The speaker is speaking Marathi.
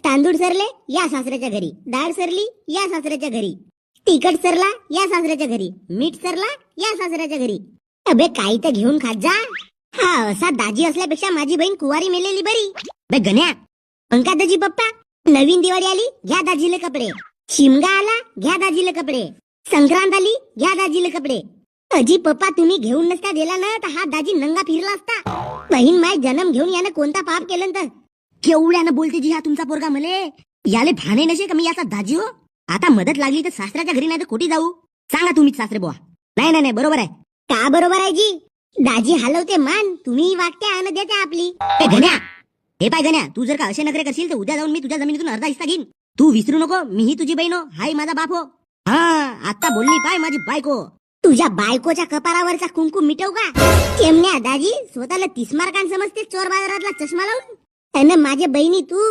तांदूळ सरले या सासऱ्याच्या घरी, डाळ सरली या सासऱ्याच्या घरी, तिखट सरला या सासऱ्याच्या घरी, मीठ सरला या सासऱ्याच्या घरी. अबे काही तर घेऊन खात जा. हा असा दाजी असल्यापेक्षा माझी बहीण कुवारी मेलेली बरी. बे गण्या, अंका दाजी पप्पा, नवीन दिवाळी आली घ्या दाजीले कपडे, शिमगा आला घ्या दाजीले कपडे, संक्रांत आली घ्या दाजीले कपडे. अजी पप्पा तुम्ही घेऊन नसता दिला ना तर हा दाजी नंगा फिरला असता. बहीण माय जन्म घेऊन यानं कोणता पाप केलं तर. केवढ्यानं बोलते जी हा तुमचा पोरगा मले. याले भाने नसे का मी याचा दाजी हो. आता मदत लागली तर सासऱ्याच्या घरी नाही तर खोटी जाऊ. सांगा तुम्हीच सासरे बुवा. नाही नाही नाही बरोबर आहे. का बरोबर आहे जी? दाजी हलवते मान, तुम्ही वागते आण देते आपली. ए गण्या, हे पाय गण्या, तू जर का असे नखरे करशील तर उद्या जाऊन मी तुझ्या जमिनीतून अर्धा हिस्सा घेईन. तू विसरू नको मीही तुझी बहीण हो, हाय माझा बाप हो. हा आता बोलली पाय माझी बायको. तुझ्या बायकोच्या कपारावरचा कुंकू मिटव का? केमण्या दाजी स्वतःला 30 मार्कां समजते चोर बाजारातला चष्मा लावून. आणि माझे बहिणी तू